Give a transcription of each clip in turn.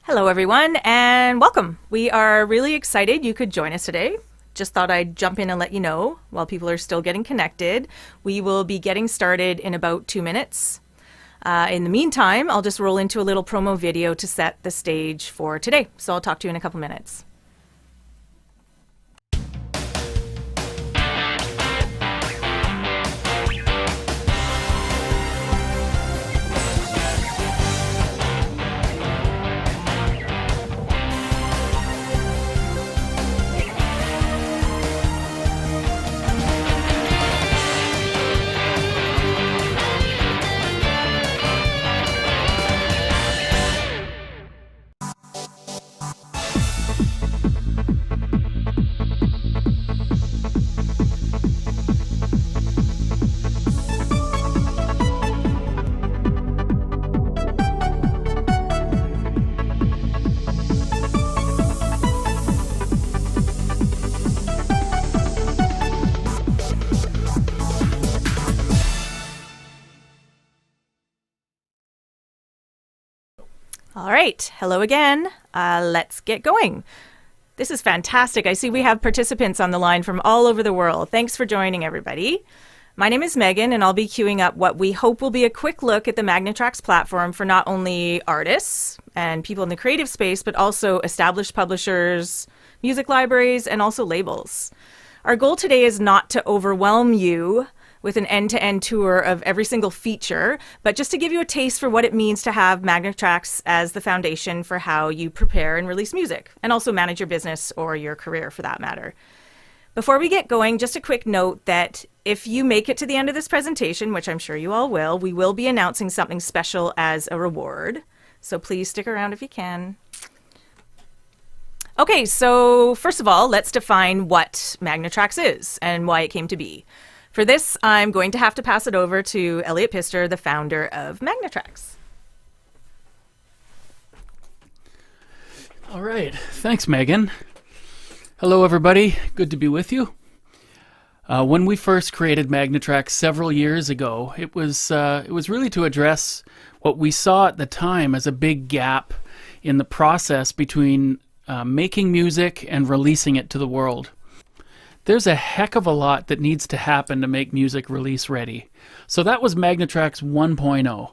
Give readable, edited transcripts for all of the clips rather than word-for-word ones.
Hello, everyone, and welcome. We are really excited you could join us today. Just thought I'd jump in and let you know while people are still getting connected. We will be getting started in about 2 minutes. In the meantime, I'll just roll into a little promo video to set the stage for today. So I'll talk to you in a couple minutes. All right, hello again. Let's get going. This is fantastic. I see we have participants on the line from all over the world. Thanks for joining, everybody. My name is Megan, and I'll be queuing up what we hope will be a quick look at the Magnetracks platform for not only artists and people in the creative space, but also established publishers, music libraries, and also labels. Our goal today is not to overwhelm you with an end-to-end tour of every single feature, but just to give you a taste for what it means to have Magnetracks as the foundation for how you prepare and release music, and also manage your business or your career for that matter. Before we get going, just a quick note that if you make it to the end of this presentation, which I'm sure you all will, we will be announcing something special as a reward. So please stick around if you can. Okay, so first of all, let's define what Magnetracks is and why it came to be. For this, I'm going to have to pass it over to Elliot Pister, the founder of Magnetracks. All right. Thanks, Megan. Hello, everybody. Good to be with you. When we first created Magnetracks several years ago, it was really to address what we saw at the time as a big gap in the process between making music and releasing it to the world. There's a heck of a lot that needs to happen to make music release ready. So that was Magnetracks 1.0.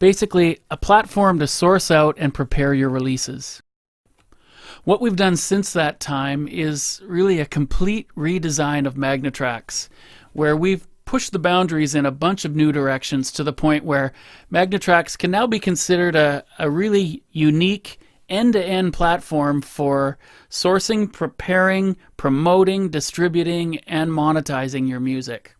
Basically, a platform to source out and prepare your releases. What we've done since that time is really a complete redesign of Magnetracks, where we've pushed the boundaries in a bunch of new directions to the point where Magnetracks can now be considered a really unique end-to-end platform for sourcing, preparing, promoting, distributing, and monetizing your music.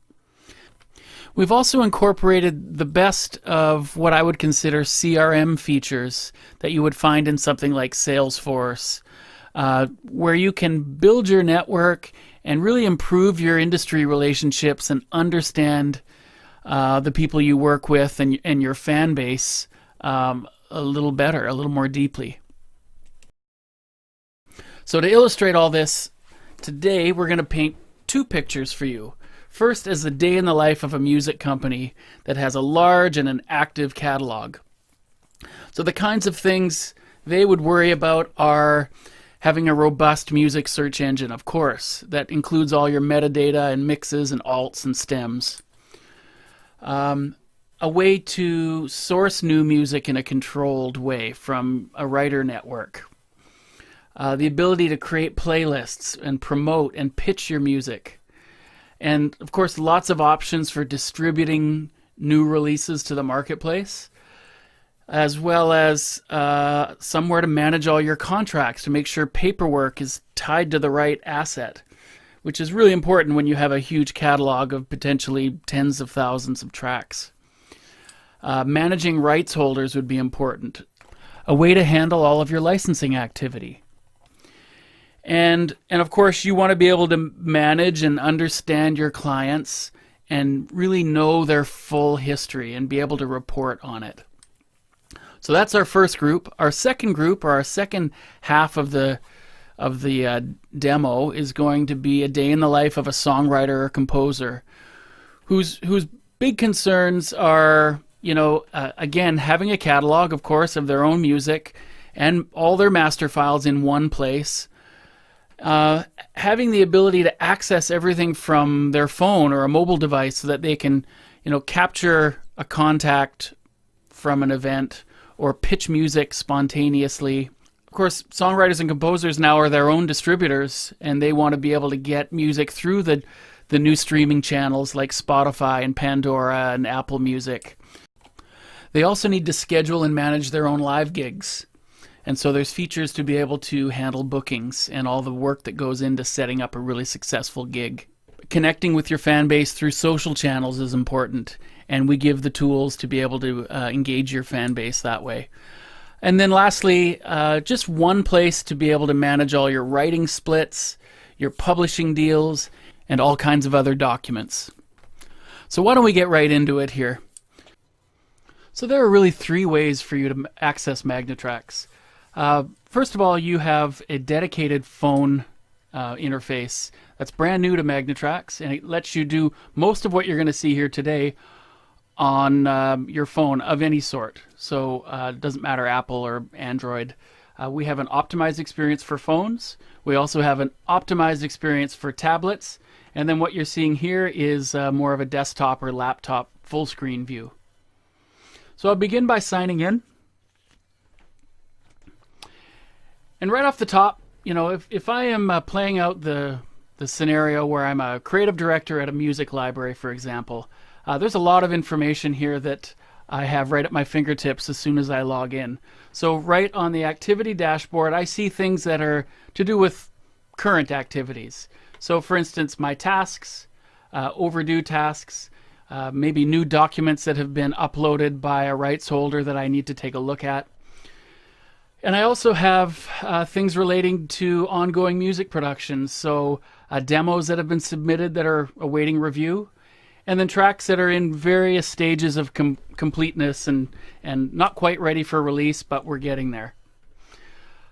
We've also incorporated the best of what I would consider CRM features that you would find in something like Salesforce, where you can build your network and really improve your industry relationships and understand the people you work with and your fan base a little better, a little more deeply. So to illustrate all this, today we're going to paint two pictures for you. First is the day in the life of a music company that has a large and an active catalog. So the kinds of things they would worry about are having a robust music search engine, of course, that includes all your metadata and mixes and alts and stems. A way to source new music in a controlled way from a writer network. The ability to create playlists and promote and pitch your music. And of course, lots of options for distributing new releases to the marketplace, as well as somewhere to manage all your contracts to make sure paperwork is tied to the right asset, which is really important when you have a huge catalog of potentially tens of thousands of tracks. Managing rights holders would be important. A way to handle all of your licensing activity. And of course, you want to be able to manage and understand your clients and really know their full history and be able to report on it. So that's our first group. Our second group, or our second half of the demo, is going to be a day in the life of a songwriter or composer whose big concerns are, again, having a catalog, of course, of their own music and all their master files in one place. Having the ability to access everything from their phone or a mobile device so that they can, capture a contact from an event or pitch music spontaneously. Of course, songwriters and composers now are their own distributors, and they want to be able to get music through the new streaming channels like Spotify and Pandora and Apple Music. They also need to schedule and manage their own live gigs. And so there's features to be able to handle bookings and all the work that goes into setting up a really successful gig. Connecting with your fan base through social channels is important, and we give the tools to be able to engage your fan base that way. And then lastly, just one place to be able to manage all your writing splits, your publishing deals, and all kinds of other documents. So why don't we get right into it here? So there are really 3 ways for you to access Magnetracks. First of all, you have a dedicated phone interface that's brand new to Magnetracks, and it lets you do most of what you're going to see here today on your phone of any sort. So it doesn't matter Apple or Android. We have an optimized experience for phones. We also have an optimized experience for tablets. And then what you're seeing here is more of a desktop or laptop full screen view. So I'll begin by signing in. And right off the top, if I am playing out the scenario where I'm a creative director at a music library, for example, there's a lot of information here that I have right at my fingertips as soon as I log in. So right on the activity dashboard, I see things that are to do with current activities. So for instance, my tasks, overdue tasks, maybe new documents that have been uploaded by a rights holder that I need to take a look at. And I also have things relating to ongoing music productions, so demos that have been submitted that are awaiting review, and then tracks that are in various stages of completeness and not quite ready for release, but we're getting there.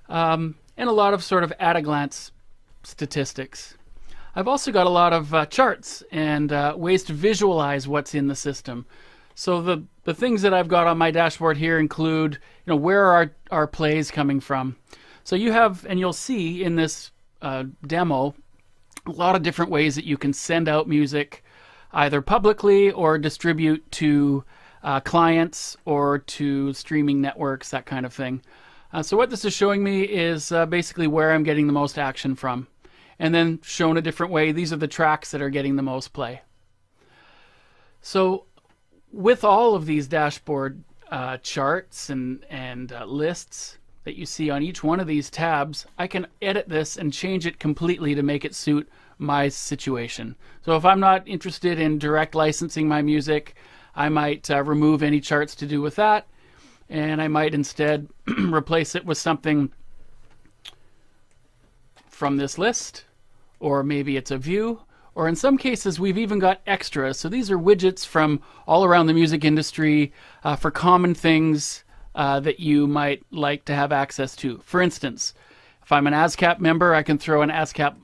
And a lot of sort of at-a-glance statistics. I've also got a lot of charts and ways to visualize what's in the system. So the things that I've got on my dashboard here include, where are our plays coming from? So you have, and you'll see in this demo, a lot of different ways that you can send out music either publicly or distribute to clients or to streaming networks, that kind of thing. So what this is showing me is basically where I'm getting the most action from. And then shown a different way, these are the tracks that are getting the most play. So with all of these dashboard charts and lists that you see on each one of these tabs, I can edit this and change it completely to make it suit my situation. So if I'm not interested in direct licensing my music, I might remove any charts to do with that, and I might instead replace it with something from this list, or maybe it's a view, or in some cases we've even got extras. So these are widgets from all around the music industry for common things that you might like to have access to. For instance, if I'm an ASCAP member, I can throw an ASCAP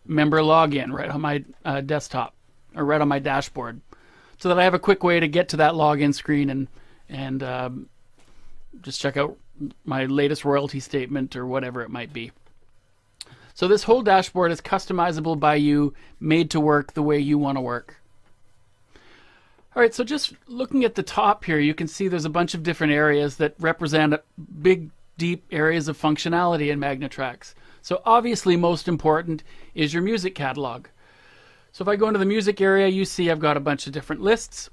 member login right on my desktop or right on my dashboard, so that I have a quick way to get to that login screen and just check out my latest royalty statement or whatever it might be. So this whole dashboard is customizable by you, made to work the way you want to work. All right, so just looking at the top here, you can see there's a bunch of different areas that represent big, deep areas of functionality in Magnetracks. So obviously most important is your music catalog. So if I go into the music area, you see I've got a bunch of different lists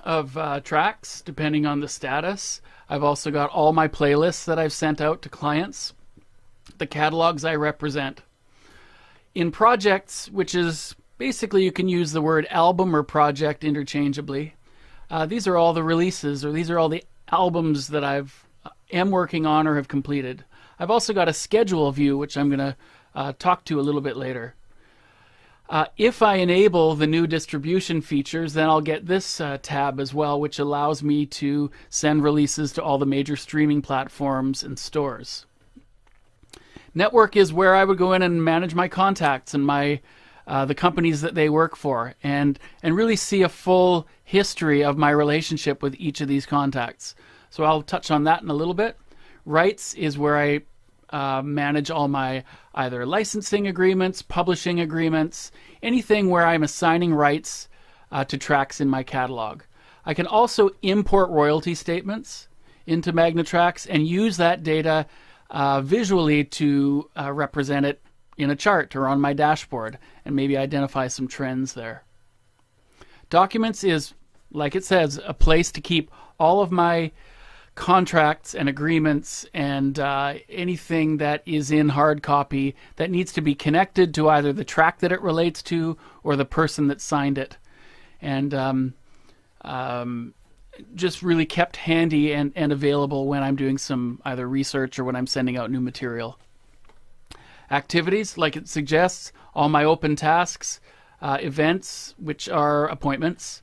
of tracks depending on the status. I've also got all my playlists that I've sent out to clients, the catalogs I represent. In projects, which is basically you can use the word album or project interchangeably. These are all the releases, or these are all the albums that am working on or have completed. I've also got a schedule view, which I'm going to talk to a little bit later. If I enable the new distribution features, then I'll get this tab as well, which allows me to send releases to all the major streaming platforms and stores. Network is where I would go in and manage my contacts and my the companies that they work for, and really see a full history of my relationship with each of these contacts. So I'll touch on that in a little bit. Rights is where I manage all my either licensing agreements, publishing agreements, anything where I'm assigning rights to tracks in my catalog. I can also import royalty statements into Magnetracks and use that data visually to represent it in a chart or on my dashboard and maybe identify some trends there. Documents is, like it says, a place to keep all of my contracts and agreements and anything that is in hard copy that needs to be connected to either the track that it relates to or the person that signed it. And just really kept handy and available when I'm doing some either research or when I'm sending out new material. Activities, like it suggests, all my open tasks, events, which are appointments,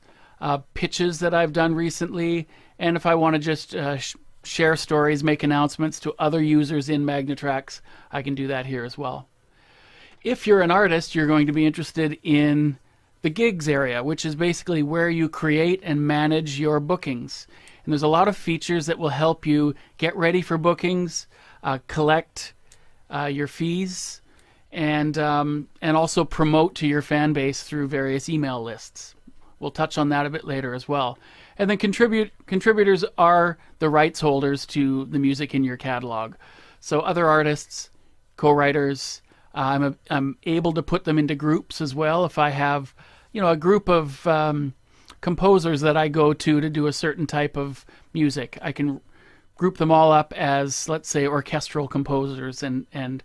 pitches that I've done recently, and if I want to just share stories, make announcements to other users in Magnetracks, I can do that here as well. If you're an artist, you're going to be interested in the gigs area, which is basically where you create and manage your bookings. And there's a lot of features that will help you get ready for bookings, collect your fees, and also promote to your fan base through various email lists. We'll touch on that a bit later as well. And then contributors are the rights holders to the music in your catalog. So other artists, co-writers, I'm able to put them into groups as well. If I have, a group of composers that I go to do a certain type of music, I can group them all up as, let's say, orchestral composers and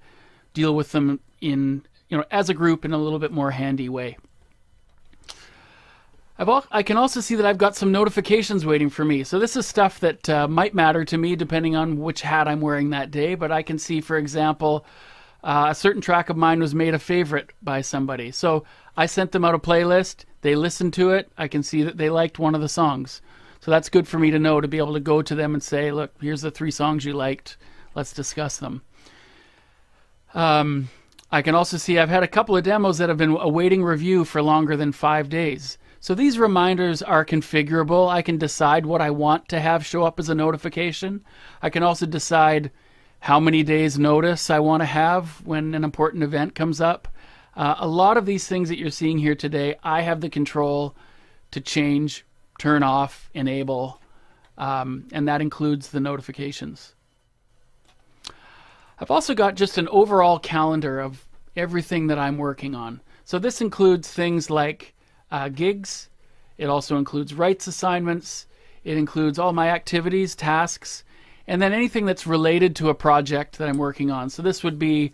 deal with them in, as a group in a little bit more handy way. I can also see that I've got some notifications waiting for me. So this is stuff that might matter to me depending on which hat I'm wearing that day. But I can see, for example, a certain track of mine was made a favorite by somebody. So I sent them out a playlist. They listened to it. I can see that they liked one of the songs. So that's good for me to know, to be able to go to them and say, look, here's the 3 songs you liked. Let's discuss them. I can also see I've had a couple of demos that have been awaiting review for longer than 5 days. So these reminders are configurable. I can decide what I want to have show up as a notification. I can also decide how many days notice I want to have when an important event comes up. A lot of these things that you're seeing here today, I have the control to change, turn off, enable, and that includes the notifications. I've also got just an overall calendar of everything that I'm working on. So this includes things like gigs. It also includes rights assignments. It includes all my activities, tasks, and then anything that's related to a project that I'm working on. So this would be,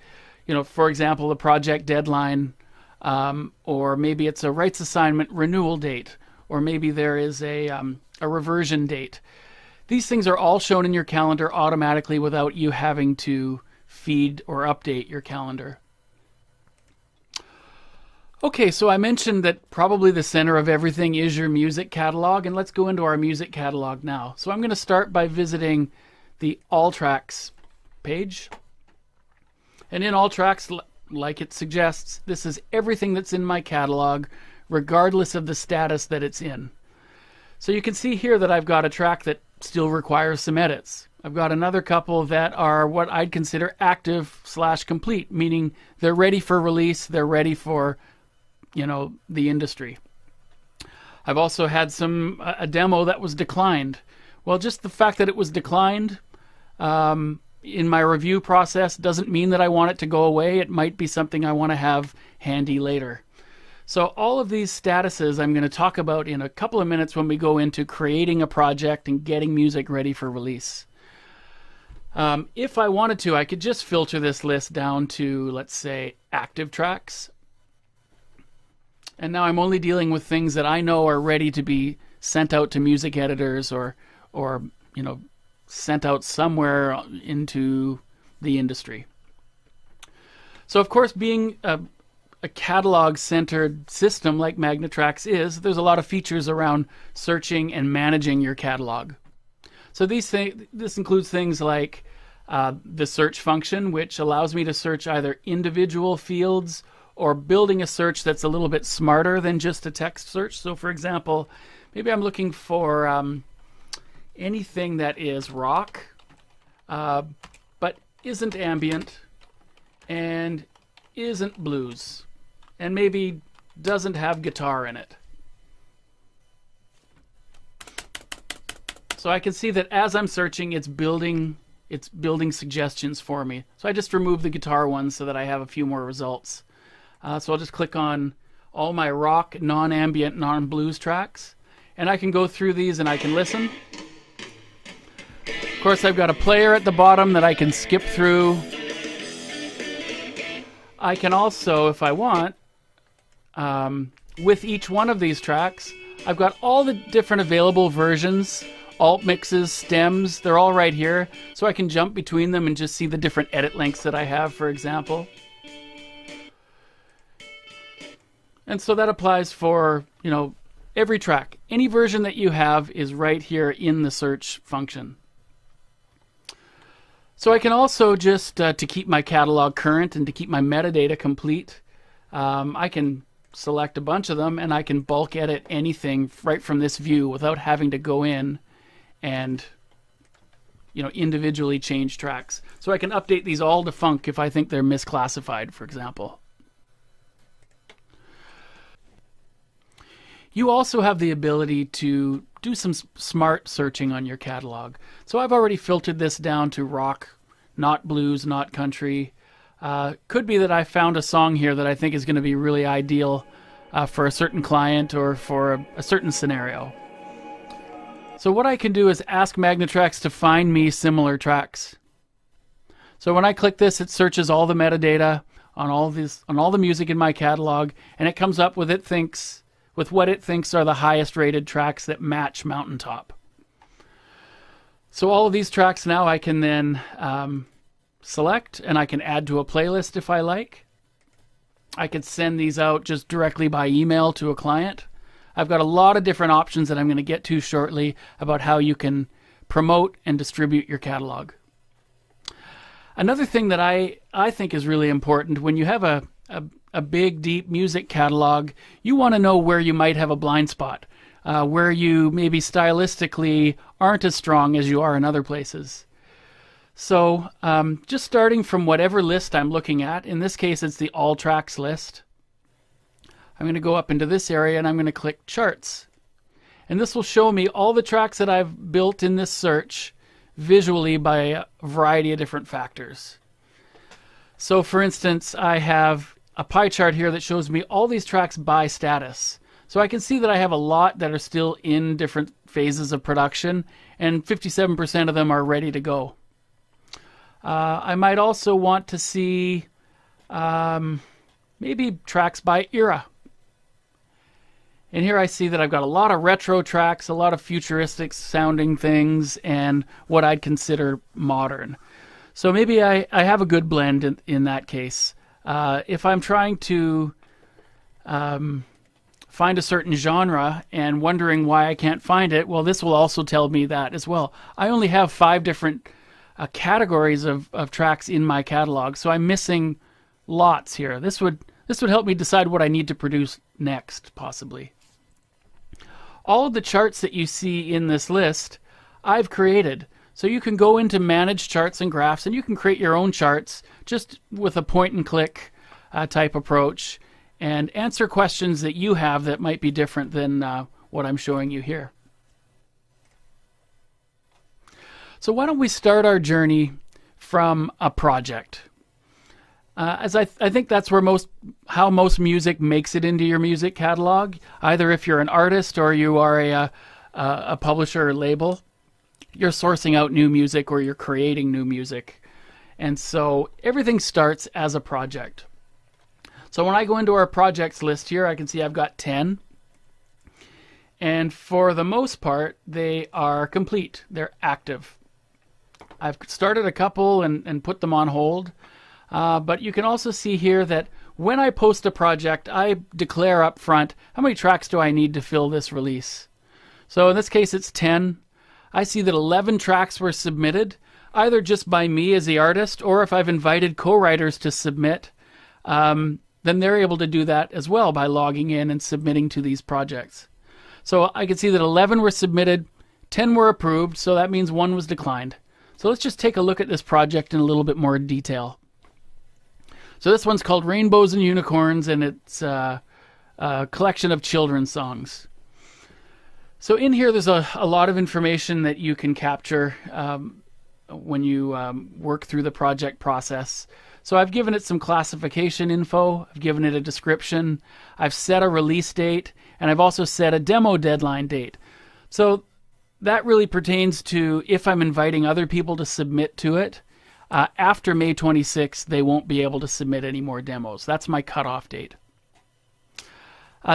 for example, the project deadline, or maybe it's a rights assignment renewal date, or maybe there is a reversion date. These things are all shown in your calendar automatically without you having to feed or update your calendar. Okay, so I mentioned that probably the center of everything is your music catalog, and let's go into our music catalog now. So I'm going to start by visiting the All Tracks page. And in All Tracks, like it suggests, this is everything that's in my catalog, regardless of the status that it's in. So you can see here that I've got a track that still requires some edits. I've got another couple that are what I'd consider active/complete, meaning they're ready for release, they're ready for the industry. I've also had a demo that was declined. Well, just the fact that it was declined in my review process doesn't mean that I want it to go away. It might be something I want to have handy later. So all of these statuses I'm going to talk about in a couple of minutes when we go into creating a project and getting music ready for release. If I wanted to, I could just filter this list down to, let's say, active tracks. And now I'm only dealing with things that I know are ready to be sent out to music editors or sent out somewhere into the industry. So of course, being a catalog-centered system like Magnetracks is, there's a lot of features around searching and managing your catalog. So this includes things like the search function, which allows me to search either individual fields or building a search that's a little bit smarter than just a text search. So for example, maybe I'm looking for anything that is rock, but isn't ambient and isn't blues, and maybe doesn't have guitar in it. So I can see that as I'm searching, it's building suggestions for me. So I just remove the guitar ones so that I have a few more results. So I'll just click on all my rock, non-ambient, non-blues tracks, and I can go through these and I can listen. Of course, I've got a player at the bottom that I can skip through. I can also, if I want, with each one of these tracks, I've got all the different available versions, alt mixes, stems, they're all right here. So I can jump between them and just see the different edit lengths that I have, for example. And so that applies for, every track. Any version that you have is right here in the search function. So I can also just, to keep my catalog current and to keep my metadata complete, I can select a bunch of them and I can bulk edit anything right from this view without having to go in and individually change tracks. So I can update these all to funk if I think they're misclassified, for example. You also have the ability to do some smart searching on your catalog. So I've already filtered this down to rock, not blues, not country. Could be that I found a song here that I think is going to be really ideal for a certain client or for a certain scenario. So what I can do is ask Magnetracks to find me similar tracks. So when I click this, it searches all the metadata on all the music in my catalog, and it comes up with what it thinks are the highest rated tracks that match Mountaintop. So all of these tracks now I can then select, and I can add to a playlist if I like. I could send these out just directly by email to a client. I've got a lot of different options that I'm going to get to shortly about how you can promote and distribute your catalog. Another thing that I think is really important when you have a big, deep music catalog, you want to know where you might have a blind spot, where you maybe stylistically aren't as strong as you are in other places. So just starting from whatever list I'm looking at, in this case it's the all tracks list, I'm going to go up into this area and I'm going to click charts. And this will show me all the tracks that I've built in this search visually by a variety of different factors. So for instance, I have a pie chart here that shows me all these tracks by status. So I can see that I have a lot that are still in different phases of production, and 57% of them are ready to go. I might also want to see maybe tracks by era. And here I see that I've got a lot of retro tracks, a lot of futuristic sounding things, and what I'd consider modern. So maybe I have a good blend in that case. If I'm trying to find a certain genre and wondering why I can't find it, well, this will also tell me that as well. I only have 5 different categories of tracks in my catalog, so I'm missing lots here. This would help me decide what I need to produce next, possibly. All of the charts that you see in this list, I've created. So you can go into Manage Charts and Graphs, and you can create your own charts just with a point-and-click type approach and answer questions that you have that might be different than what I'm showing you here. So why don't we start our journey from a project? As I think that's where how most music makes it into your music catalog. Either if you're an artist or you are a publisher or label, you're sourcing out new music or you're creating new music. And so everything starts as a project. So when I go into our projects list here, I can see I've got 10. And for the most part, they are complete. They're active. I've started a couple and put them on hold. But you can also see here that when I post a project, I declare up front, how many tracks do I need to fill this release? So in this case, it's 10. I see that 11 tracks were submitted, either just by me as the artist, or if I've invited co-writers to submit, then they're able to do that as well by logging in and submitting to these projects. So I can see that 11 were submitted, 10 were approved, so that means 1 was declined. So let's just take a look at this project in a little bit more detail. So this one's called Rainbows and Unicorns, and it's a collection of children's songs. So in here, there's a lot of information that you can capture when you work through the project process. So I've given it some classification info, I've given it a description, I've set a release date, and I've also set a demo deadline date. So that really pertains to if I'm inviting other people to submit to it. After May 26th, they won't be able to submit any more demos. That's my cutoff date.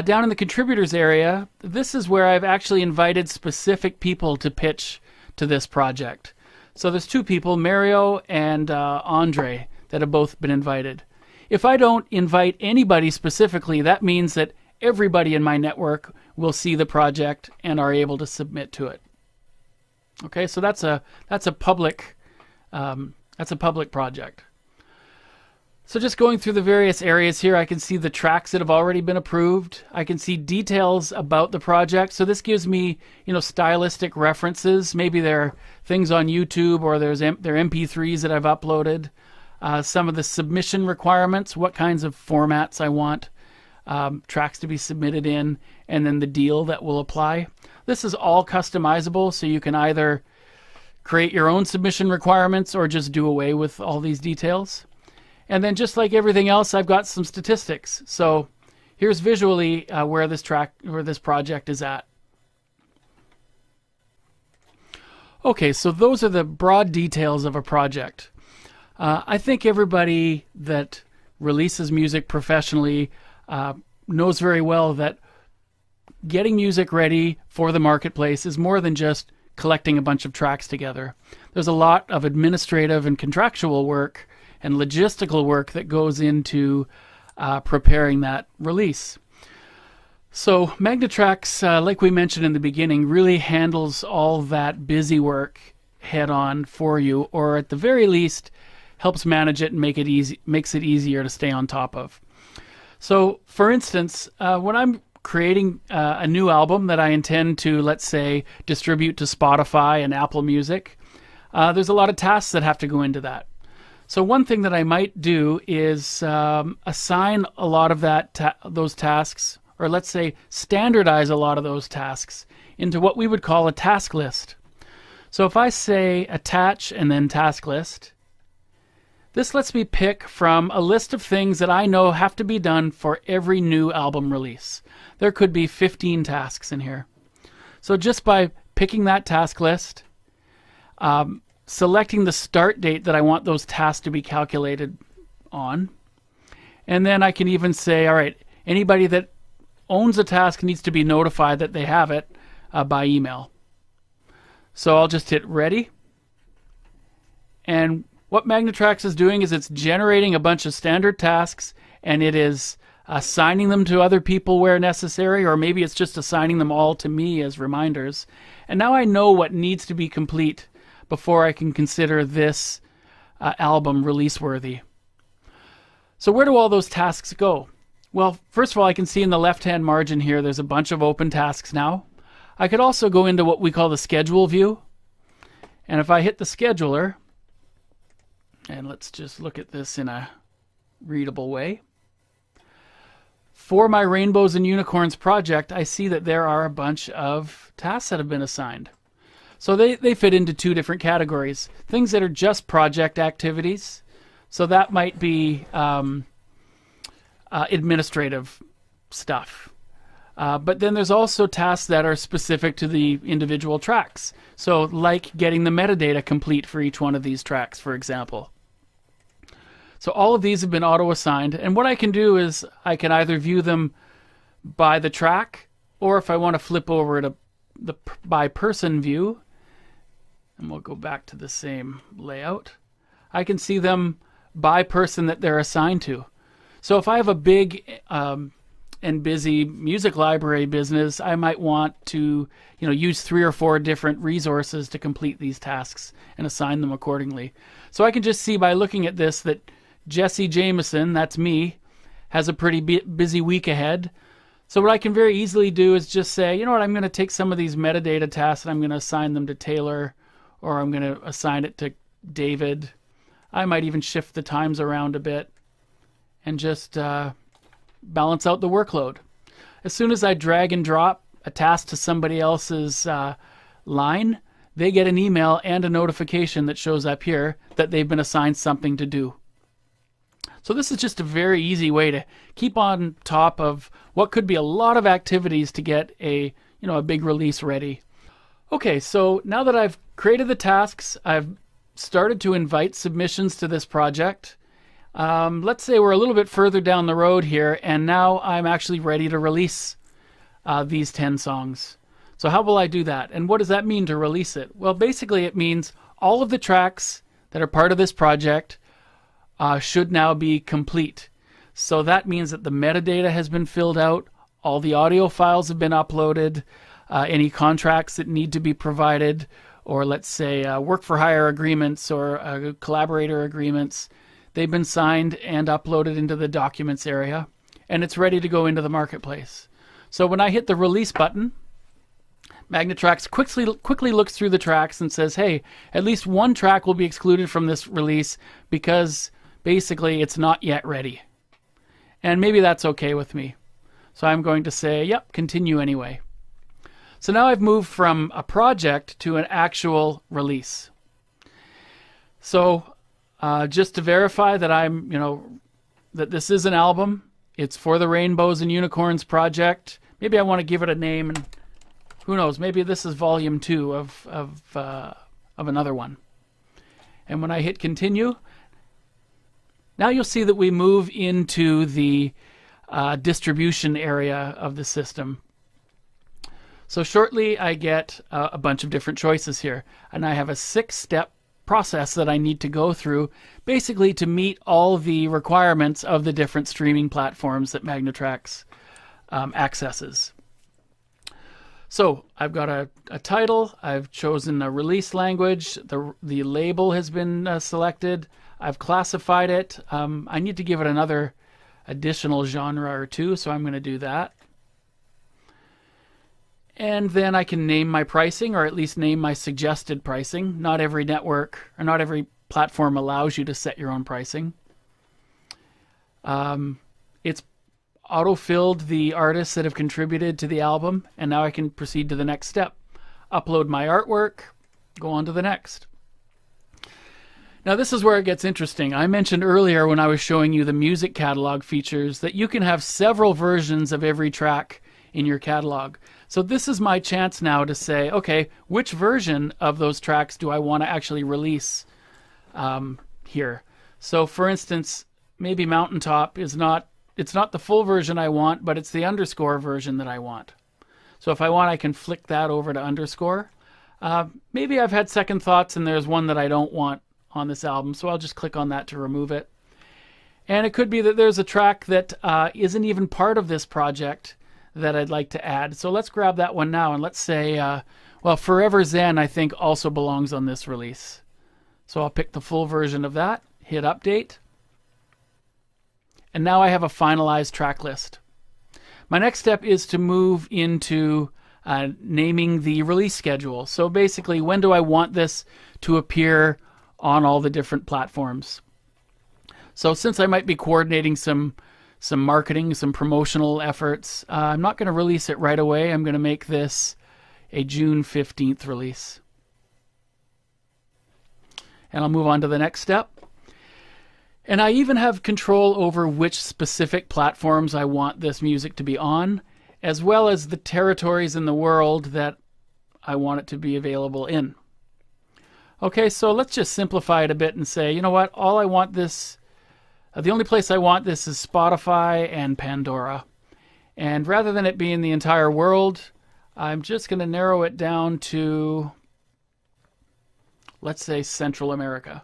Down in the contributors area, this is where I've actually invited specific people to pitch to this project. So there's two people, Mario and Andre, that have both been invited. If I don't invite anybody specifically, that means that everybody in my network will see the project and are able to submit to it. Okay, so that's a public project. So just going through the various areas here, I can see the tracks that have already been approved. I can see details about the project. So this gives me, stylistic references. Maybe there are things on YouTube or there are MP3s that I've uploaded. Some of the submission requirements, what kinds of formats I want tracks to be submitted in, and then the deal that will apply. This is all customizable, so you can either create your own submission requirements or just do away with all these details. And then just like everything else, I've got some statistics. So here's visually where this project is at. Okay, so those are the broad details of a project. I think everybody that releases music professionally knows very well that getting music ready for the marketplace is more than just collecting a bunch of tracks together. There's a lot of administrative and contractual work and logistical work that goes into preparing that release. So Magnetracks, like we mentioned in the beginning, really handles all that busy work head on for you, or at the very least helps manage it and makes it easier to stay on top of. So for instance, when I'm creating a new album that I intend to, let's say, distribute to Spotify and Apple Music, there's a lot of tasks that have to go into that. So one thing that I might do is assign a lot of those tasks, or let's say standardize a lot of those tasks into what we would call a task list. So if I say attach and then task list, this lets me pick from a list of things that I know have to be done for every new album release. There could be 15 tasks in here. So just by picking that task list, selecting the start date that I want those tasks to be calculated on. And then I can even say, all right, anybody that owns a task needs to be notified that they have it by email. So I'll just hit ready. And what Magnetracks is doing is it's generating a bunch of standard tasks, and it is assigning them to other people where necessary, or maybe it's just assigning them all to me as reminders. And now I know what needs to be complete before I can consider this album release worthy. So where do all those tasks go? Well, first of all, I can see in the left-hand margin here, there's a bunch of open tasks now. I could also go into what we call the schedule view. And if I hit the scheduler, and let's just look at this in a readable way. For my Rainbows and Unicorns project, I see that there are a bunch of tasks that have been assigned. So they fit into two different categories. Things that are just project activities. So that might be administrative stuff. But then there's also tasks that are specific to the individual tracks. So like getting the metadata complete for each one of these tracks, for example. So all of these have been auto-assigned. And what I can do is I can either view them by the track, or if I want to flip over to the by person view, and we'll go back to the same layout, I can see them by person that they're assigned to. So if I have a big and busy music library business, I might want to use 3 or 4 different resources to complete these tasks and assign them accordingly. So I can just see by looking at this that Jesse Jameson, that's me, has a pretty busy week ahead. So what I can very easily do is just say, I'm going to take some of these metadata tasks and I'm going to assign them to Taylor or I'm going to assign it to David. I might even shift the times around a bit and just balance out the workload. As soon as I drag and drop a task to somebody else's line, they get an email and a notification that shows up here that they've been assigned something to do. So this is just a very easy way to keep on top of what could be a lot of activities to get a big release ready. Okay, so now that I've created the tasks, I've started to invite submissions to this project. Let's say we're a little bit further down the road here, and now I'm actually ready to release these 10 songs. So how will I do that? And what does that mean to release it? Well, basically it means all of the tracks that are part of this project should now be complete. So that means that the metadata has been filled out, all the audio files have been uploaded, any contracts that need to be provided, or let's say work for hire agreements or collaborator agreements, they've been signed and uploaded into the documents area, and it's ready to go into the marketplace. So when I hit the release button, Magnetracks quickly looks through the tracks and says, hey, at least one track will be excluded from this release because basically it's not yet ready. And maybe that's okay with me. So I'm going to say, yep, continue anyway. So now I've moved from a project to an actual release. So just to verify that that this is an album, it's for the Rainbows and Unicorns project. Maybe I want to give it a name, and who knows, maybe this is volume 2 of another one. And when I hit continue, now you'll see that we move into the distribution area of the system. So shortly I get a bunch of different choices here, and I have a 6-step process that I need to go through basically to meet all the requirements of the different streaming platforms that Magnetracks accesses. So I've got a title, I've chosen a release language, the label has been selected, I've classified it. I need to give it another additional genre or two, so I'm going to do that. And then I can name my pricing, or at least name my suggested pricing. Not every network or not every platform allows you to set your own pricing. It's auto-filled the artists that have contributed to the album, and now I can proceed to the next step. Upload my artwork, go on to the next. Now this is where it gets interesting. I mentioned earlier when I was showing you the music catalog features that you can have several versions of every track in your catalog. So this is my chance now to say, okay, which version of those tracks do I want to actually release here? So for instance, maybe Mountaintop is it's not the full version I want, but it's the underscore version that I want. So if I want, I can flick that over to underscore. Maybe I've had second thoughts and there's one that I don't want on this album, so I'll just click on that to remove it. And it could be that there's a track that isn't even part of this project that I'd like to add. So let's grab that one now, and let's say, well, Forever Zen, I think, also belongs on this release. So I'll pick the full version of that, hit update, and now I have a finalized track list. My next step is to move into naming the release schedule. So basically, when do I want this to appear on all the different platforms? So since I might be coordinating some marketing, some promotional efforts, I'm not going to release it right away. I'm going to make this a June 15th release. And I'll move on to the next step. And I even have control over which specific platforms I want this music to be on, as well as the territories in the world that I want it to be available in. Okay, so let's just simplify it a bit and say, you know what, the only place I want this is Spotify and Pandora. And rather than it being the entire world, I'm just going to narrow it down to, let's say, Central America.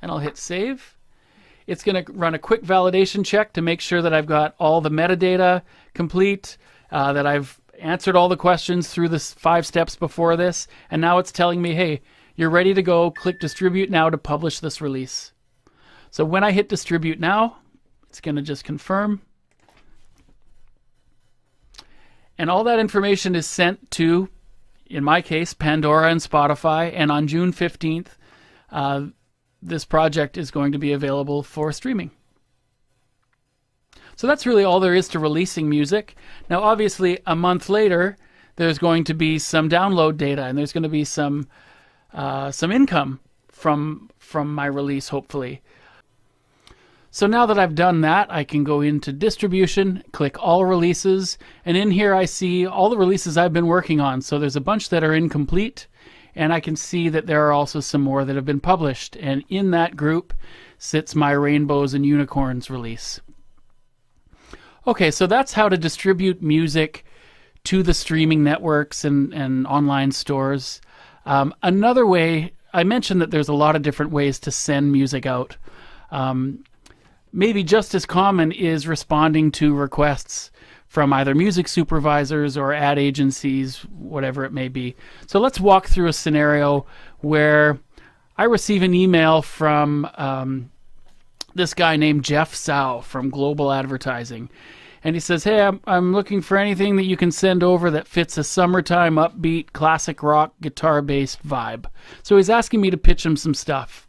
And I'll hit save. It's going to run a quick validation check to make sure that I've got all the metadata complete, that I've answered all the questions through the 5 steps before this, and now it's telling me, hey, you're ready to go. Click distribute now to publish this release. So when I hit distribute now, it's going to just confirm. And all that information is sent to in my case, Pandora and Spotify. And on June 15th, this project is going to be available for streaming. So that's really all there is to releasing music. Now, obviously, a month later, there's going to be some download data, and there's going to be some income from my release, hopefully. So now that I've done that, I can go into distribution, click all releases, and in here I see all the releases I've been working on. So there's a bunch that are incomplete, and I can see that there are also some more that have been published. And in that group sits my Rainbows and Unicorns release. Okay, so that's how to distribute music to the streaming networks and online stores. Another way, I mentioned that there's a lot of different ways to send music out. Maybe just as common is responding to requests from either music supervisors or ad agencies, whatever it may be. So let's walk through a scenario where I receive an email from this guy named Jeff Sau from Global Advertising. And he says, hey, I'm looking for anything that you can send over that fits a summertime, upbeat, classic rock, guitar-based vibe. So he's asking me to pitch him some stuff.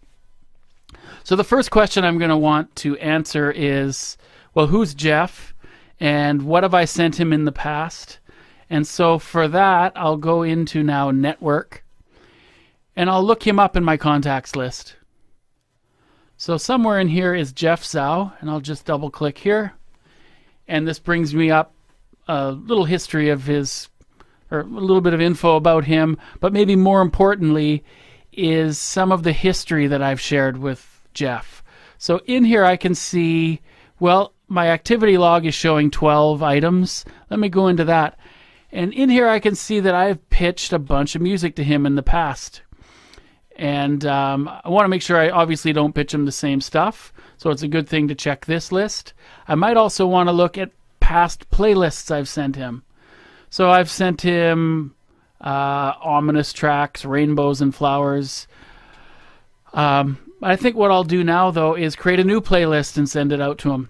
So the first question I'm going to want to answer is, well, who's Jeff? And what have I sent him in the past? And so for that, I'll go into now Network. And I'll look him up in my contacts list. So somewhere in here is Jeff Sau. And I'll just double click here. And this brings me up a little history of his, or a little bit of info about him. But maybe more importantly is some of the history that I've shared with Jeff. So in here I can see, well, my activity log is showing 12 items. Let me go into that. And in here I can see that I've pitched a bunch of music to him in the past. And I want to make sure I obviously don't pitch him the same stuff. So it's a good thing to check this list. I might also want to look at past playlists I've sent him. So I've sent him Ominous Tracks, Rainbows and Flowers. I think what I'll do now, though, is create a new playlist and send it out to him.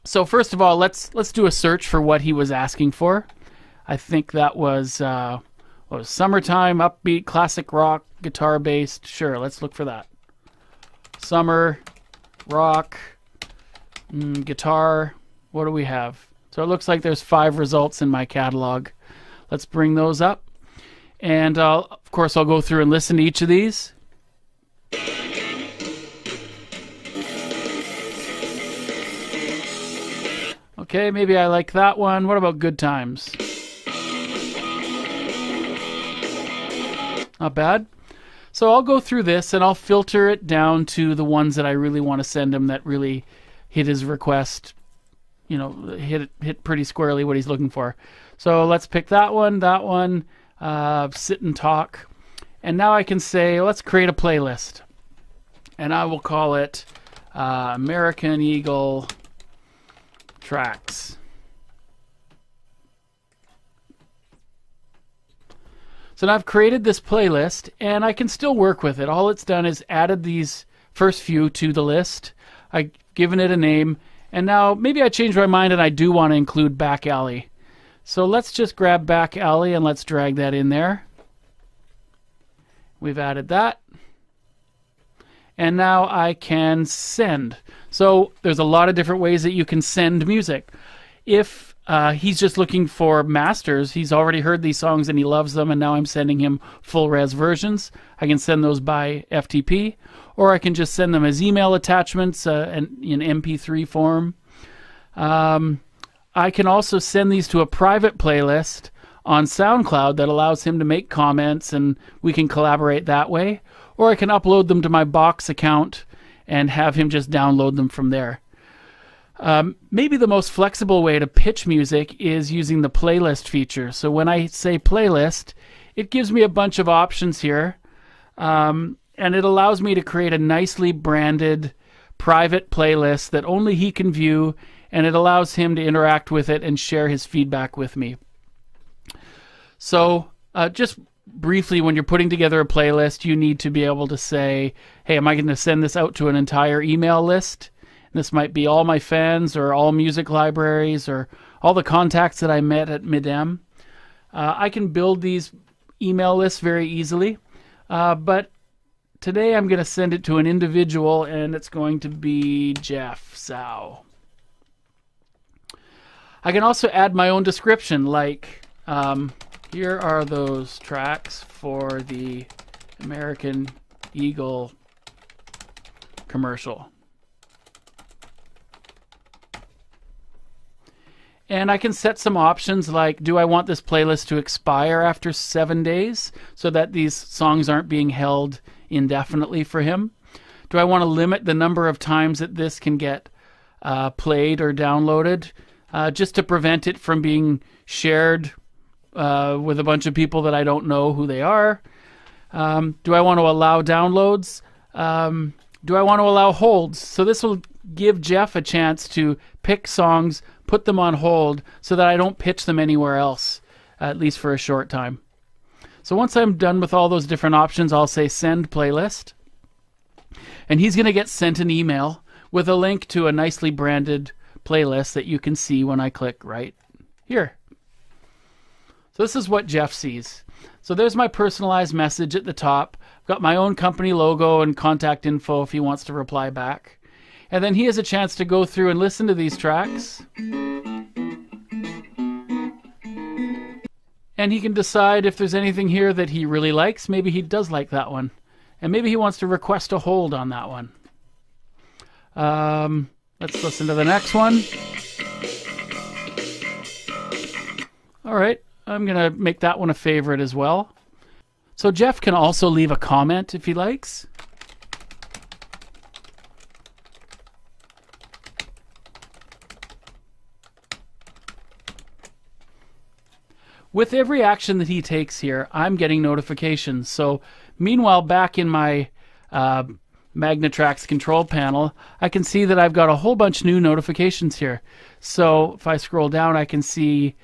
So first of all, let's do a search for what he was asking for. I think that was summertime, upbeat, classic rock, guitar-based. Sure, let's look for that. Summer, rock, guitar. What do we have? So it looks like there's 5 results in my catalog. Let's bring those up. And of course, I'll go through and listen to each of these. Okay, maybe I like that one. What about Good Times? Not bad. So I'll go through this and I'll filter it down to the ones that I really want to send him that really hit his request, hit pretty squarely what he's looking for. So let's pick that one, Sit and Talk. And now I can say, let's create a playlist. And I will call it American Eagle Tracks. So now I've created this playlist and I can still work with it. All it's done is added these first few to the list. I've given it a name. And now maybe I changed my mind and I do want to include Back Alley. So let's just grab Back Alley and let's drag that in there. We've added that. And now I can send. So there's a lot of different ways that you can send music. If he's just looking for masters, he's already heard these songs and he loves them, and now I'm sending him full res versions. I can send those by FTP, or I can just send them as email attachments in MP3 form. I can also send these to a private playlist on SoundCloud that allows him to make comments and we can collaborate that way. Or I can upload them to my Box account and have him just download them from there. Maybe the most flexible way to pitch music is using the playlist feature. So when I say playlist, it gives me a bunch of options here. And it allows me to create a nicely branded private playlist that only he can view, and it allows him to interact with it and share his feedback with me. So just briefly, when you're putting together a playlist, you need to be able to say, hey, am I going to send this out to an entire email list? And this might be all my fans or all music libraries or all the contacts that I met at Midem. I can build these email list very easily. But today I'm going to send it to an individual, and it's going to be Jeff Sow. I can also add my own description, like here are those tracks for the American Eagle commercial. And I can set some options like, do I want this playlist to expire after 7 days so that these songs aren't being held indefinitely for him? Do I want to limit the number of times that this can get played or downloaded just to prevent it from being shared with a bunch of people that I don't know who they are? Do I want to allow downloads? Do I want to allow holds? So this will give Jeff a chance to pick songs, put them on hold so that I don't pitch them anywhere else, at least for a short time. So once I'm done with all those different options, I'll say send playlist. And he's going to get sent an email with a link to a nicely branded playlist that you can see when I click right here. So this is what Jeff sees. So there's my personalized message at the top. I've got my own company logo and contact info if he wants to reply back. And then he has a chance to go through and listen to these tracks. And he can decide if there's anything here that he really likes. Maybe he does like that one. And maybe he wants to request a hold on that one. Let's listen to the next one. All right, I'm going to make that one a favorite as well. So Jeff can also leave a comment if he likes. With every action that he takes here, I'm getting notifications. So meanwhile, back in my Magnetracks control panel, I can see that I've got a whole bunch of new notifications here. So if I scroll down, I can see,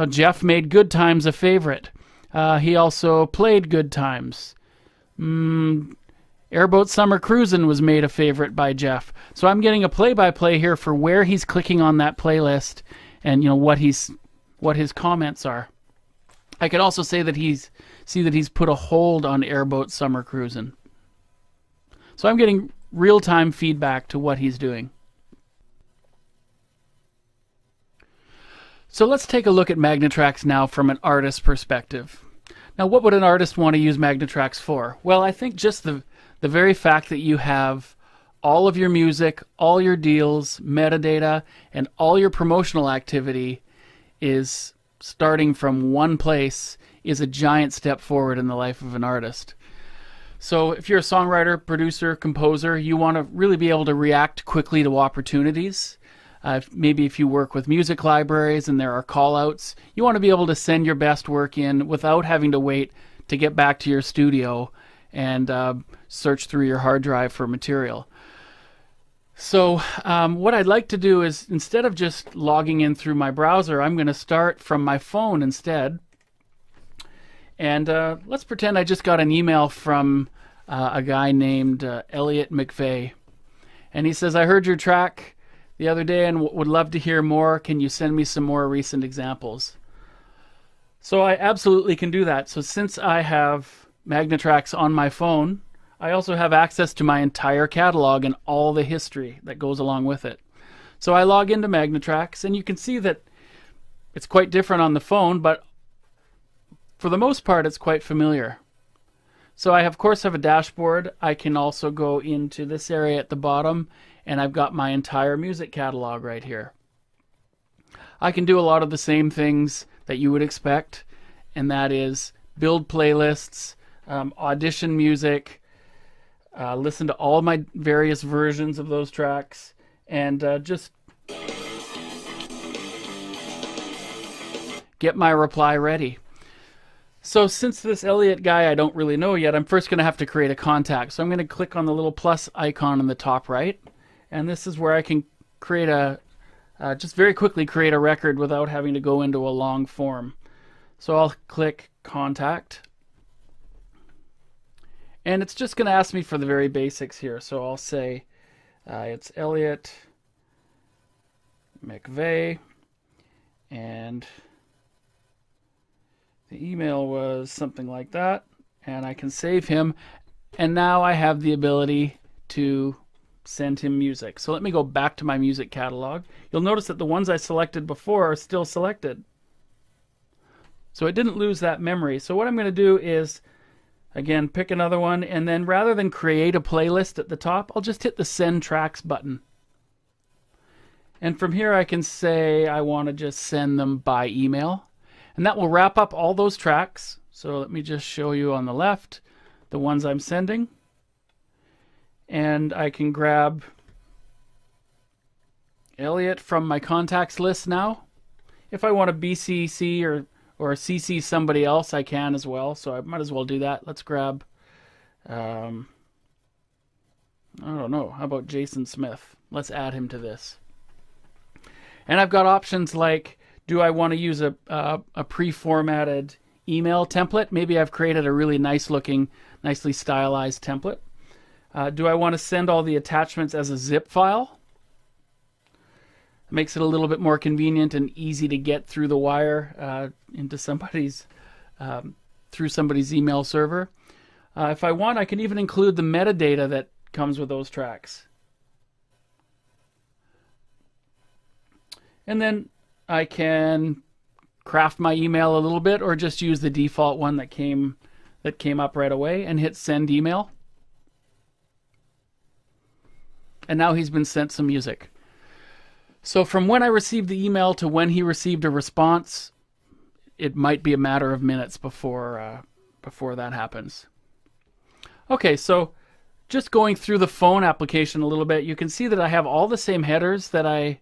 Jeff made Good Times a favorite. He also played Good Times. Airboat Summer Cruisin' was made a favorite by Jeff. So I'm getting a play-by-play here for where he's clicking on that playlist and what his comments are. I could also say that he's put a hold on Airboat Summer Cruisin'. So I'm getting real-time feedback to what he's doing. So let's take a look at Magnetracks now from an artist perspective. Now, what would an artist want to use Magnetracks for? Well, I think just the very fact that you have all of your music, all your deals, metadata, and all your promotional activity is starting from one place is a giant step forward in the life of an artist. So if you're a songwriter, producer, composer, you want to really be able to react quickly to opportunities. Maybe if you work with music libraries and there are call-outs, you want to be able to send your best work in without having to wait to get back to your studio and search through your hard drive for material. So what I'd like to do is, instead of just logging in through my browser, I'm going to start from my phone instead. And let's pretend I just got an email from a guy named Elliot McVeigh. And he says, I heard your track the other day and would love to hear more. Can you send me some more recent examples? So I absolutely can do that. So since I have Magnetracks on my phone, I also have access to my entire catalog and all the history that goes along with it. So I log into Magnetracks, and you can see that it's quite different on the phone, but for the most part, it's quite familiar. So I, of course, have a dashboard. I can also go into this area at the bottom, and I've got my entire music catalog right here. I can do a lot of the same things that you would expect, and that is build playlists, audition music, listen to all my various versions of those tracks, and just get my reply ready. So since this Elliot guy I don't really know yet, I'm first going to have to create a contact. So I'm going to click on the little plus icon on the top right, and this is where I can create just very quickly create a record without having to go into a long form. So I'll click contact. And it's just going to ask me for the very basics here. So I'll say it's Elliot McVeigh, and The email was something like that, and I can save him. And now I have the ability to send him music. So let me go back to my music catalog. You'll notice that the ones I selected before are still selected. So it didn't lose that memory. So what I'm going to do is, again, pick another one, and then rather than create a playlist at the top, I'll just hit the Send Tracks button. And from here I can say I want to just send them by email. And that will wrap up all those tracks. So let me just show you on the left the ones I'm sending. And I can grab Elliot from my contacts list now. If I want to BCC or CC somebody else, I can as well. So I might as well do that. Let's grab, I don't know, how about Jason Smith? Let's add him to this. And I've got options like, do I want to use a pre-formatted email template? Maybe I've created a really nice looking, nicely stylized template. Do I want to send all the attachments as a zip file? It makes it a little bit more convenient and easy to get through the wire into somebody's, through somebody's email server. If I want, I can even include the metadata that comes with those tracks. And then I can craft my email a little bit, or just use the default one that came up right away and hit send email. And now he's been sent some music. So from when I received the email to when he received a response, it might be a matter of minutes before that happens. Okay, so just going through the phone application a little bit, you can see that I have all the same headers that I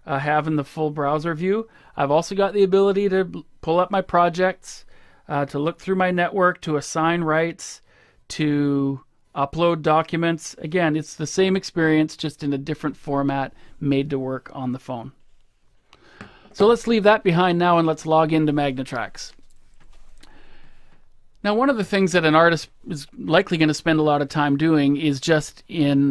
have in the full browser view. I've also got the ability to pull up my projects, to look through my network, to assign rights, to upload documents. Again, it's the same experience, just in a different format, made to work on the phone. So let's leave that behind now and let's log into Magnetracks. Now, one of the things that an artist is likely going to spend a lot of time doing is just in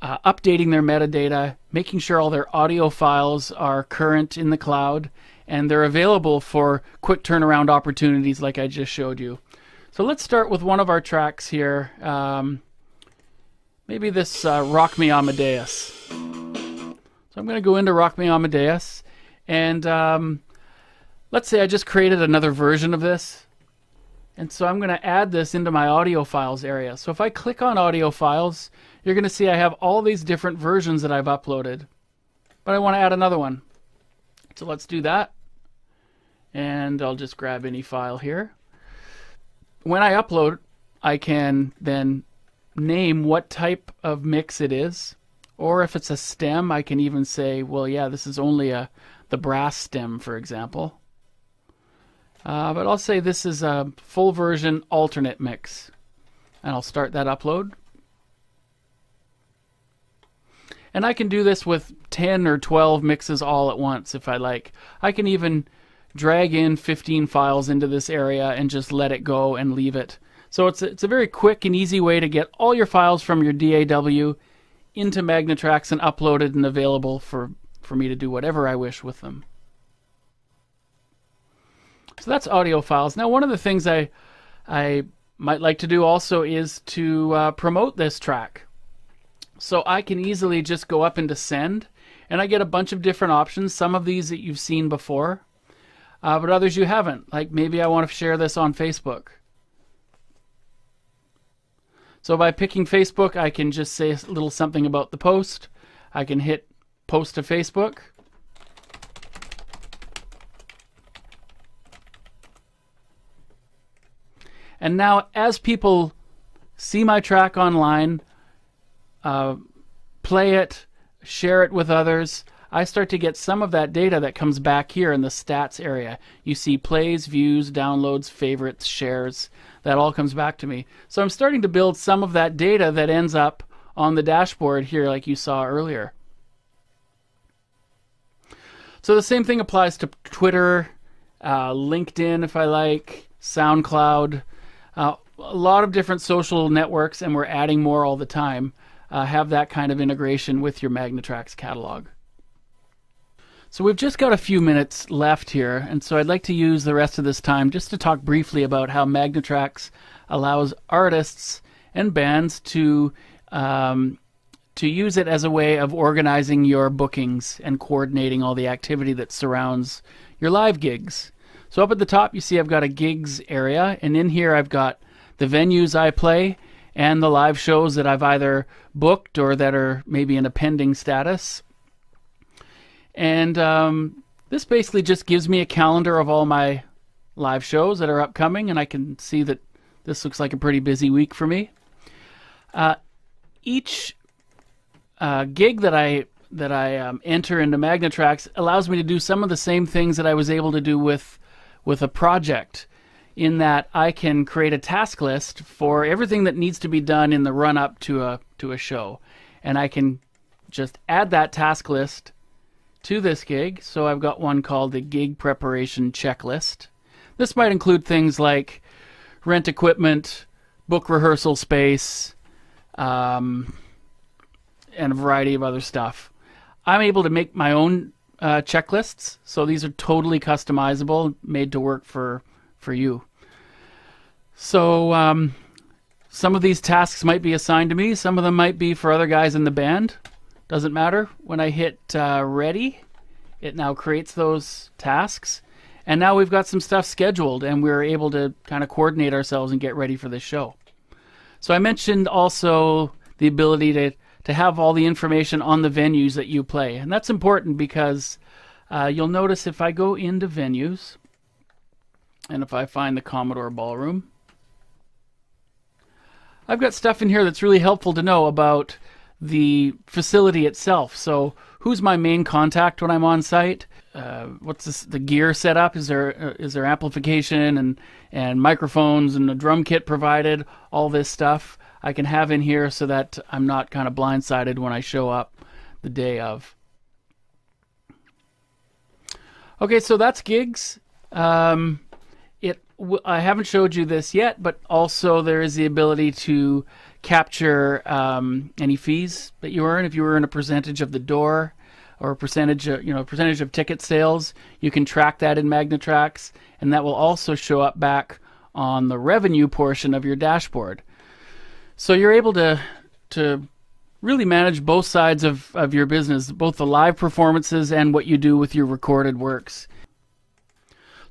updating their metadata, making sure all their audio files are current in the cloud, and they're available for quick turnaround opportunities like I just showed you. So let's start with one of our tracks here. Maybe this Rock Me Amadeus. So I'm going to go into Rock Me Amadeus, and let's say I just created another version of this. And so I'm going to add this into my audio files area. So if I click on audio files, you're going to see I have all these different versions that I've uploaded. But I want to add another one. So let's do that. And I'll just grab any file here. When I upload, I can then name what type of mix it is. Or if it's a stem, I can even say, well, yeah, this is only the brass stem, for example. But I'll say this is a full version alternate mix. And I'll start that upload. And I can do this with 10 or 12 mixes all at once if I like. I can even drag in 15 files into this area and just let it go and leave it. So it's a very quick and easy way to get all your files from your DAW into Magnetracks and uploaded and available for me to do whatever I wish with them. So that's audio files. Now, one of the things I might like to do also is to promote this track. So I can easily just go up into Send, and I get a bunch of different options. Some of these that you've seen before, but others you haven't. Like maybe I want to share this on Facebook. So by picking Facebook, I can just say a little something about the post. I can hit Post to Facebook. And now as people see my track online, play it, share it with others, I start to get some of that data that comes back here in the stats area. You see plays, views, downloads, favorites, shares. That all comes back to me. So I'm starting to build some of that data that ends up on the dashboard here like you saw earlier. So the same thing applies to Twitter, LinkedIn if I like, SoundCloud. A lot of different social networks, and we're adding more all the time, have that kind of integration with your Magnetracks catalog. So we've just got a few minutes left here, and so I'd like to use the rest of this time just to talk briefly about how Magnetracks allows artists and bands to use it as a way of organizing your bookings and coordinating all the activity that surrounds your live gigs. So up at the top, you see I've got a gigs area, and in here I've got the venues I play and the live shows that I've either booked or that are maybe in a pending status. And this basically just gives me a calendar of all my live shows that are upcoming, and I can see that this looks like a pretty busy week for me. Each gig that I enter into Magnetracks allows me to do some of the same things that I was able to do with a project, in that I can create a task list for everything that needs to be done in the run-up to a show, and I can just add that task list to this gig. So I've got one called the Gig Preparation Checklist. This might include things like rent equipment, book rehearsal space, and a variety of other stuff. I'm able to make my own checklists, so these are totally customizable, made to work for you. So some of these tasks might be assigned to me, some of them might be for other guys in the band. Doesn't matter. When I hit ready, it now creates those tasks. And now we've got some stuff scheduled, and we're able to kind of coordinate ourselves and get ready for this show. So I mentioned also the ability to have all the information on the venues that you play. And that's important because you'll notice if I go into venues, and if I find the Commodore Ballroom, I've got stuff in here that's really helpful to know about the facility itself. So who's my main contact when I'm on site? What's the gear setup? Is there amplification and microphones and a drum kit provided? All this stuff I can have in here so that I'm not kind of blindsided when I show up the day of. Okay, so that's gigs. I haven't showed you this yet, but also there is the ability to capture any fees that you earn. If you earn a percentage of the door or a percentage of ticket sales, you can track that in Magnetracks, and that will also show up back on the revenue portion of your dashboard. So you're able to really manage both sides of your business, both the live performances and what you do with your recorded works.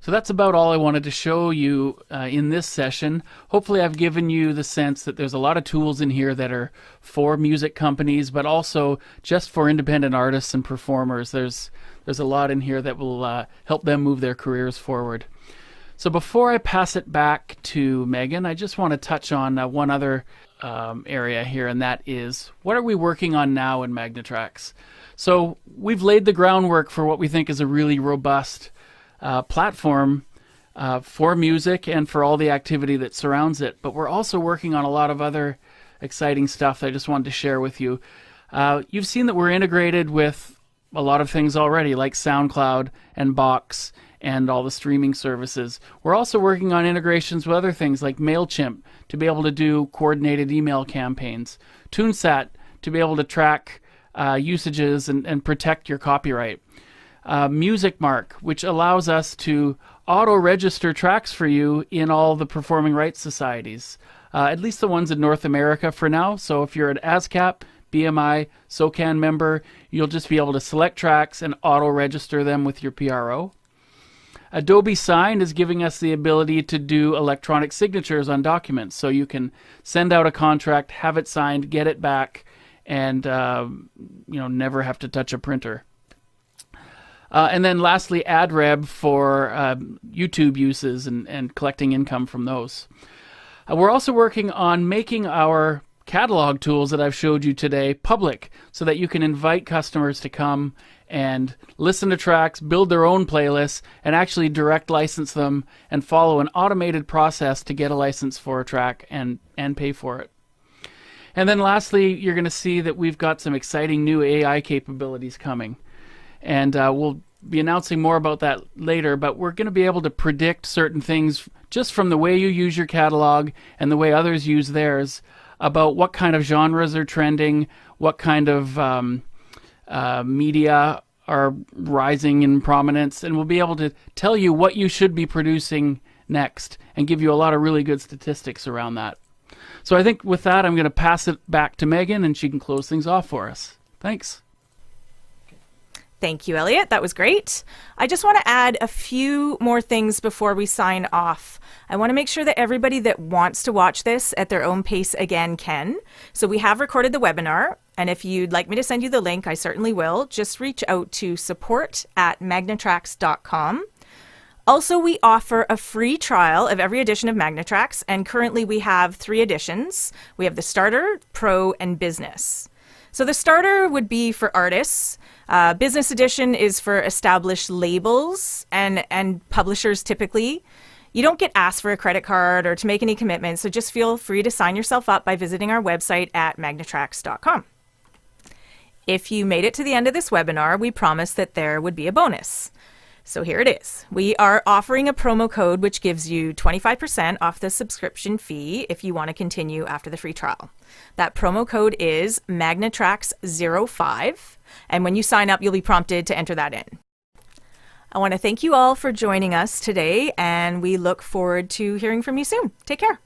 So that's about all I wanted to show you in this session. Hopefully I've given you the sense that there's a lot of tools in here that are for music companies, but also just for independent artists and performers. There's a lot in here that will help them move their careers forward. So before I pass it back to Megan, I just want to touch on one other area here, and that is, what are we working on now in Magnetracks? So we've laid the groundwork for what we think is a really robust platform for music and for all the activity that surrounds it. But we're also working on a lot of other exciting stuff that I just wanted to share with you. You've seen that we're integrated with a lot of things already, like SoundCloud and Box and all the streaming services. We're also working on integrations with other things like MailChimp to be able to do coordinated email campaigns, TuneSat to be able to track usages and protect your copyright. MusicMark, which allows us to auto-register tracks for you in all the performing rights societies, at least the ones in North America for now. So if you're an ASCAP, BMI, SOCAN member, you'll just be able to select tracks and auto-register them with your PRO. Adobe Sign is giving us the ability to do electronic signatures on documents. So you can send out a contract, have it signed, get it back, and never have to touch a printer. And then lastly, AdReb for YouTube uses and collecting income from those. We're also working on making our catalog tools that I've showed you today public so that you can invite customers to come and listen to tracks, build their own playlists, and actually direct license them and follow an automated process to get a license for a track and pay for it. And then lastly, you're going to see that we've got some exciting new AI capabilities coming. And we'll be announcing more about that later, but we're going to be able to predict certain things just from the way you use your catalog and the way others use theirs about what kind of genres are trending, what kind of media are rising in prominence, and we'll be able to tell you what you should be producing next and give you a lot of really good statistics around that. So I think with that, I'm going to pass it back to Megan, and she can close things off for us. Thanks. Thank you, Elliot. That was great. I just want to add a few more things before we sign off. I want to make sure that everybody that wants to watch this at their own pace again can. So we have recorded the webinar, and if you'd like me to send you the link, I certainly will. Just reach out to support@magnetracks.com. Also, we offer a free trial of every edition of Magnetracks, and currently we have 3 editions. We have the Starter, Pro, and Business. So the Starter would be for artists. Business edition is for established labels and publishers typically. You don't get asked for a credit card or to make any commitments, so just feel free to sign yourself up by visiting our website at magnetracks.com. If you made it to the end of this webinar, we promised that there would be a bonus. So here it is. We are offering a promo code which gives you 25% off the subscription fee if you want to continue after the free trial. That promo code is Magnetracks05, and when you sign up, you'll be prompted to enter that in. I want to thank you all for joining us today, and we look forward to hearing from you soon. Take care.